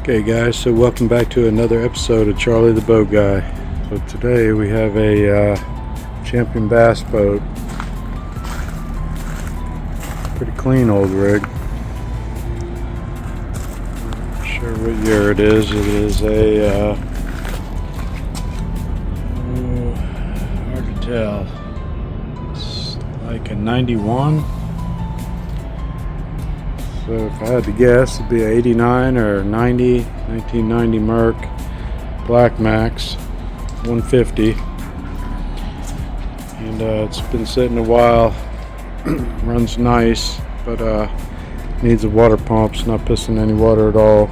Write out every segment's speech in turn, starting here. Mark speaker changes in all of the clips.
Speaker 1: Okay guys, so welcome back to another episode of Charlie the Boat Guy. So today we have a Champion bass boat. Pretty clean old rig. Not sure what year it is. It is a hard to tell. It's like a 91. So if I had to guess, it'd be an 89 or 90, 1990 Merc Black Max 150. And it's been sitting a while. Runs nice, but needs a water pump. It's not pissing any water at all.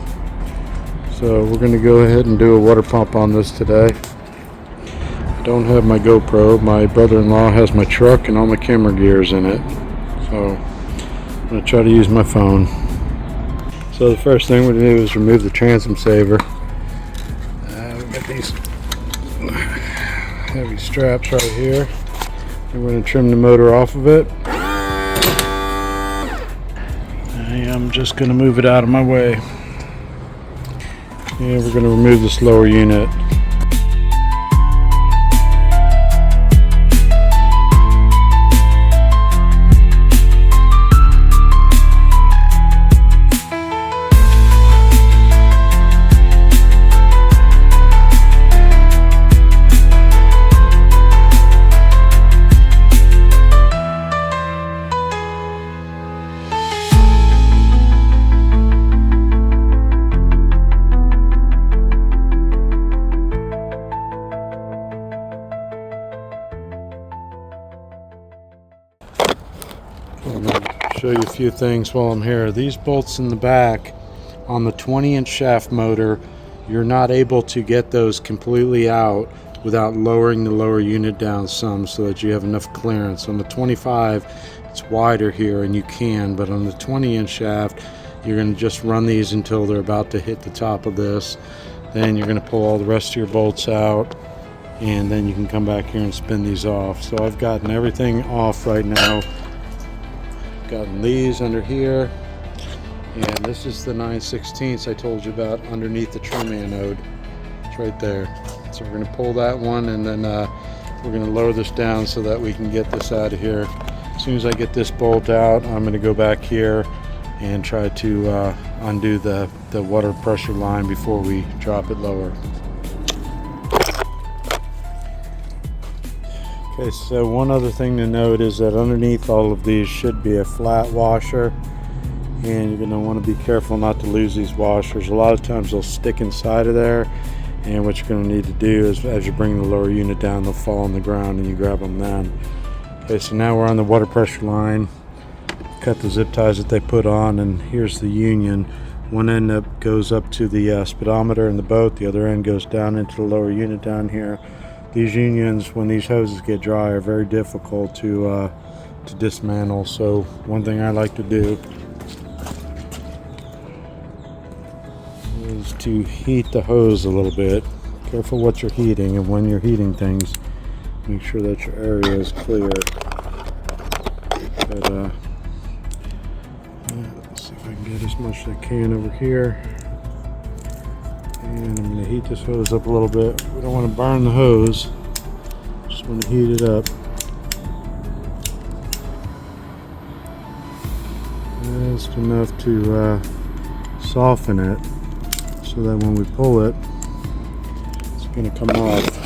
Speaker 1: So we're going to go ahead and do a water pump on this today. I don't have my GoPro. My brother-in-law has my truck and all my camera gears in it. So I'm going to try to use my phone. So the first thing we're going to do is remove the transom saver. We've got these heavy straps right here. And we're going to trim the motor off of it. I'm just going to move it out of my way. And we're going to remove this lower unit. I'm going to show you a few things while I'm here. These bolts in the back on the 20-inch shaft motor, you're not able to get those completely out without lowering the lower unit down some so that you have enough clearance. On the 25, it's wider here and you can, but on the 20-inch shaft, you're going to just run these until they're about to hit the top of this. Then you're going to pull all the rest of your bolts out, and then you can come back here and spin these off. So I've gotten everything off right now. Gotten these under here, and this is the 9/16 I told you about underneath the trim anode. It's right there. So we're going to pull that one, and then we're going to lower this down so that we can get this out of here. As soon as I get this bolt out, I'm going to go back here and try to undo the water pressure line before we drop it lower. Okay, so one other thing to note is that underneath all of these should be a flat washer, and you're going to want to be careful not to lose these washers. A lot of times they'll stick inside of there, and what you're going to need to do is as you bring the lower unit down, they'll fall on the ground and you grab them then. Okay, so now we're on the water pressure line. Cut the zip ties that they put on, and here's the union. One end goes up to the speedometer in the boat, the other end goes down into the lower unit down here. These unions, when these hoses get dry, are very difficult to dismantle. So one thing I like to do is to heat the hose a little bit. Careful what you're heating, and when you're heating things, make sure that your area is clear. But let's see if I can get as much as I can over here. And I'm going to heat this hose up a little bit. We don't want to burn the hose, just want to heat it up. Just enough to soften it so that when we pull it, it's going to come off.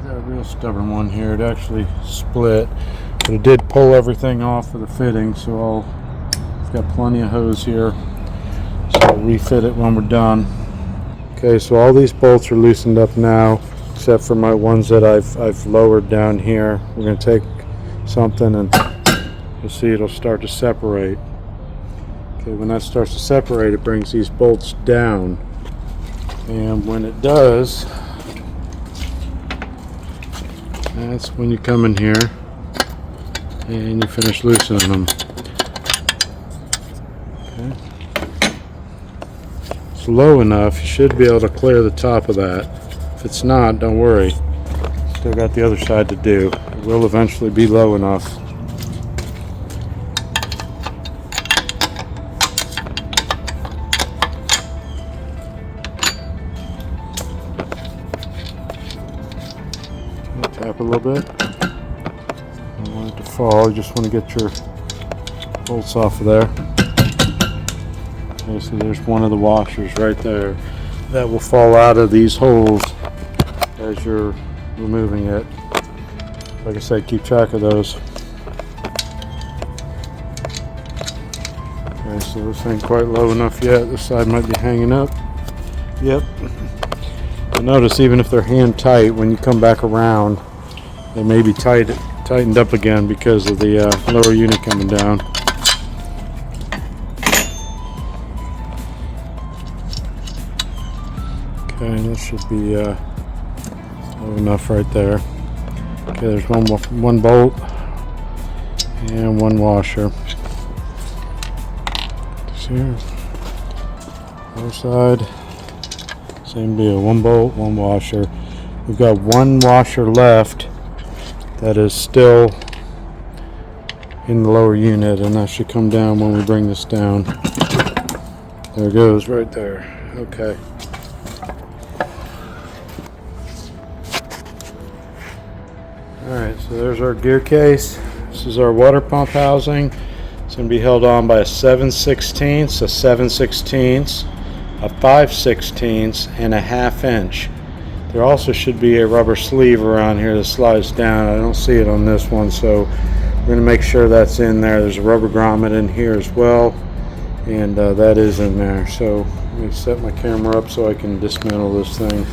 Speaker 1: A real stubborn one here. It actually split, but it did pull everything off of the fitting, so I've got plenty of hose here, so I'll refit it when we're done. Okay, so all these bolts are loosened up now, except for my ones that I've lowered down here. We're going to take something and you'll see it'll start to separate. Okay, when that starts to separate, it brings these bolts down, and when it does, that's when you come in here and you finish loosening them. Okay. It's low enough, you should be able to clear the top of that. If it's not, don't worry. Still got the other side to do. It will eventually be low enough. Tap a little bit. Don't want it to fall, you just want to get your bolts off of there. Okay, so there's one of the washers right there that will fall out of these holes as you're removing it. Like I said, keep track of those. Okay, so this ain't quite low enough yet. This side might be hanging up. Yep. You'll notice even if they're hand tight, when you come back around, they may be tightened up again because of the lower unit coming down. Okay, that should be low enough right there. Okay, there's one bolt and one washer. See here. Other side, same deal. One bolt, one washer. We've got one washer left that is still in the lower unit, and that should come down when we bring this down. There it goes, right there. Okay. Alright, so there's our gear case. This is our water pump housing. It's going to be held on by a 7/16, a 7/16, a 5/16, and a 1/2 inch. There also should be a rubber sleeve around here that slides down. I don't see it on this one, so we're going to make sure that's in there. There's a rubber grommet in here as well, and that is in there. So let me set my camera up so I can dismantle this thing.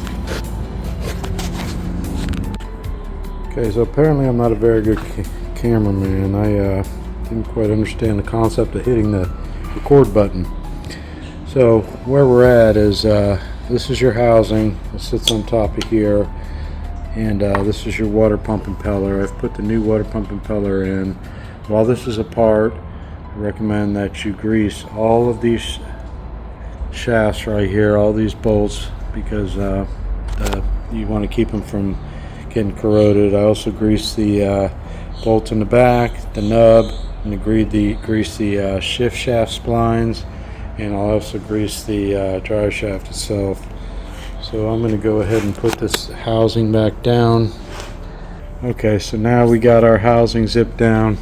Speaker 1: Okay, so apparently I'm not a very good cameraman. I didn't quite understand the concept of hitting the record button. So where we're at is this is your housing. It sits on top of here, and this is your water pump impeller. I've put the new water pump impeller in. While this is apart, I recommend that you grease all of these shafts right here, all these bolts, because you want to keep them from getting corroded. I also grease the bolt in the back, the nub, and grease the shift shaft splines, and I'll also grease the drive shaft itself. So I'm going to go ahead and put this housing back down. Okay, so now we got our housing zipped down.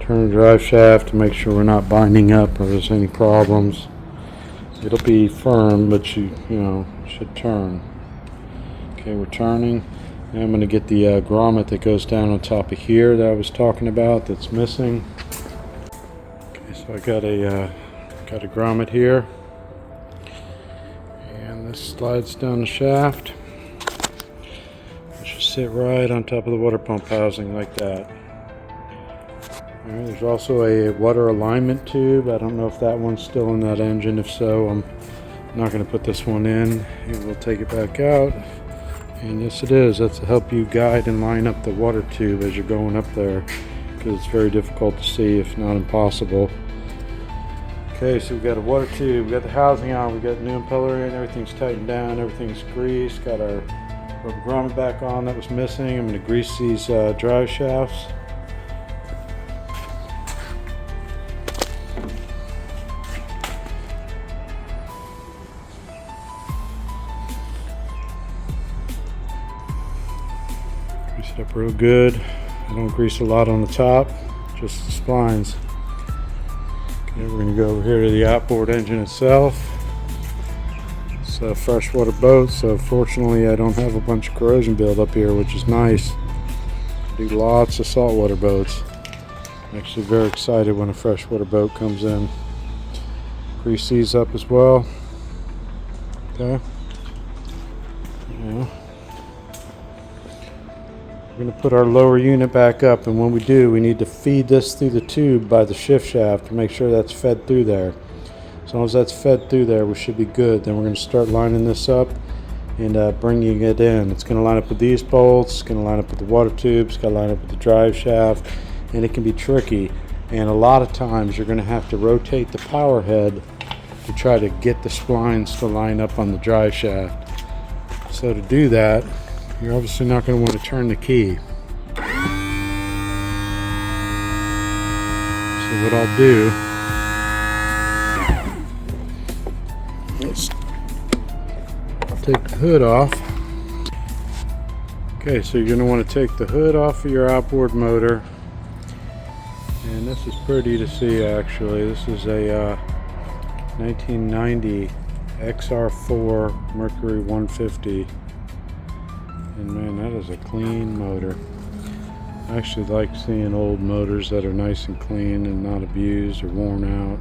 Speaker 1: Turn the drive shaft to make sure we're not binding up or there's any problems. It'll be firm, but you know, should turn. Okay, we're turning. Now I'm going to get the grommet that goes down on top of here that I was talking about that's missing. Okay, so I got a grommet here, and this slides down the shaft. It should sit right on top of the water pump housing like that. All right, there's also a water alignment tube. I don't know if that one's still in that engine. If so, I'm not going to put this one in, and we'll take it back out. And yes, it is. That's to help you guide and line up the water tube as you're going up there, because it's very difficult to see, if not impossible. Okay, so we've got a water tube, we've got the housing on, we've got the new impeller in, everything's tightened down, everything's greased, got our rubber grommet back on that was missing. I'm going to grease these drive shafts. Grease it up real good. I don't grease a lot on the top, just the splines. Okay, we're going to go over here to the outboard engine itself. It's a freshwater boat, so fortunately I don't have a bunch of corrosion buildup here, which is nice. I do lots of saltwater boats. I'm actually very excited when a freshwater boat comes in. Grease these up as well. Okay. Yeah. We're going to put our lower unit back up, and when we do, we need to feed this through the tube by the shift shaft to make sure that's fed through there. As long as that's fed through there, we should be good. Then we're going to start lining this up and bringing it in. It's going to line up with these bolts, it's going to line up with the water tubes, it's going to line up with the drive shaft, and it can be tricky. And a lot of times you're going to have to rotate the power head to try to get the splines to line up on the drive shaft. So to do that, you're obviously not going to want to turn the key. So what I'll do is take the hood off. Okay, so you're going to want to take the hood off of your outboard motor. And this is pretty to see actually. This is a 1990 XR4 Mercury 150. And man, that is a clean motor. I actually like seeing old motors that are nice and clean and not abused or worn out.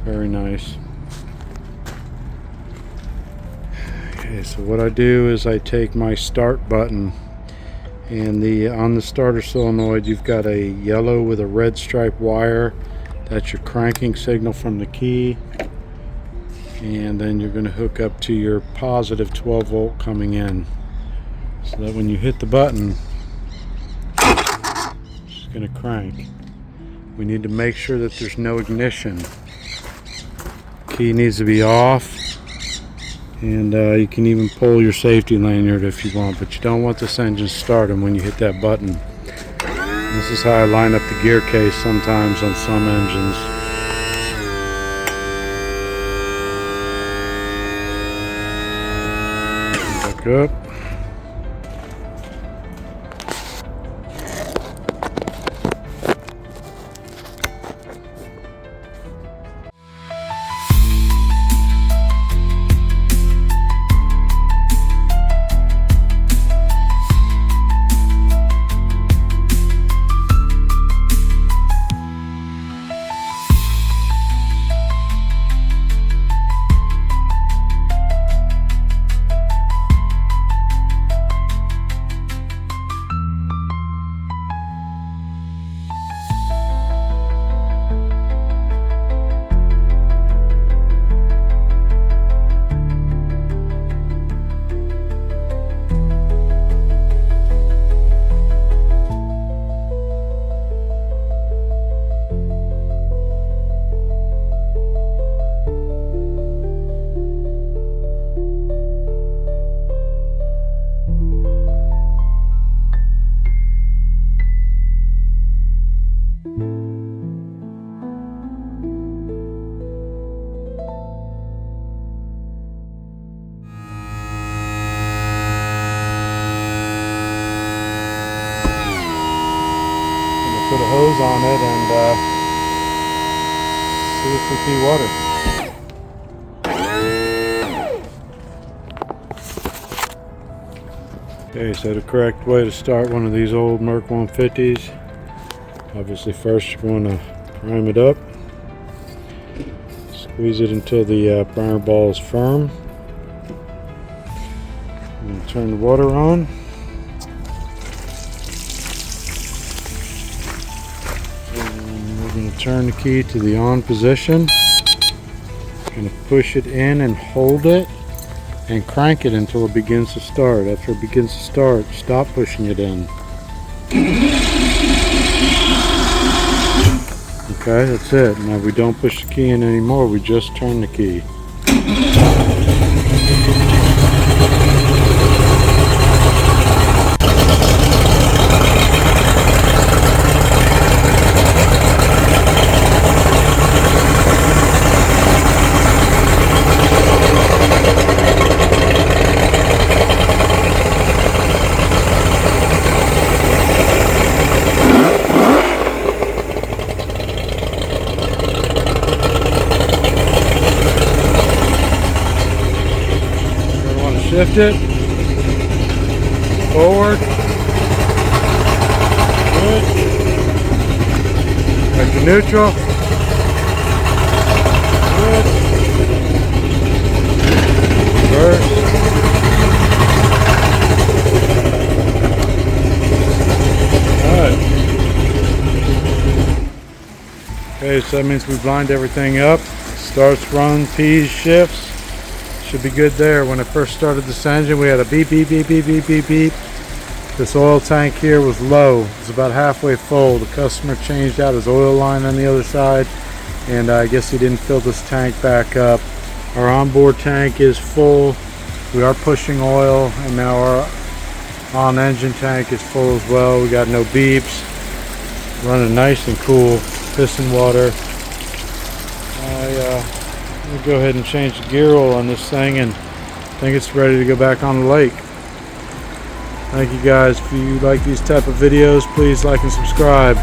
Speaker 1: Very nice. Okay, so what I do is I take my start button, and on the starter solenoid you've got a yellow with a red stripe wire. That's your cranking signal from the key. And then you're going to hook up to your positive 12 volt coming in, so that when you hit the button it's going to crank. We need to make sure that there's no ignition. Key needs to be off. And you can even pull your safety lanyard if you want, but you don't want this engine starting when you hit that button. This is how I line up the gear case sometimes on some engines. Back up. Put a hose on it and see if we see water. Okay, so the correct way to start one of these old Merc 150s, obviously first you're going to prime it up. Squeeze it until the primer ball is firm. And turn the water on. Turn the key to the on position. Going to push it in and hold it and crank it until it begins to start. After it begins to start, stop pushing it in. Okay, that's it. Now we don't push the key in anymore, we just turn the key. Shift it forward, good, back to neutral, good, reverse, alright. Okay, so that means we've lined everything up. Starts, runs, P's, shifts. Should be good there. When I first started this engine, we had a beep, beep, beep, beep, beep, beep, beep. This oil tank here was low. It's about halfway full. The customer changed out his oil line on the other side, and I guess he didn't fill this tank back up. Our onboard tank is full. We are pushing oil, and now our on-engine tank is full as well. We got no beeps. Running nice and cool. Piston water. I'm gonna go ahead and change the gear oil on this thing, and I think it's ready to go back on the lake. Thank you guys. If you like these type of videos, please like and subscribe.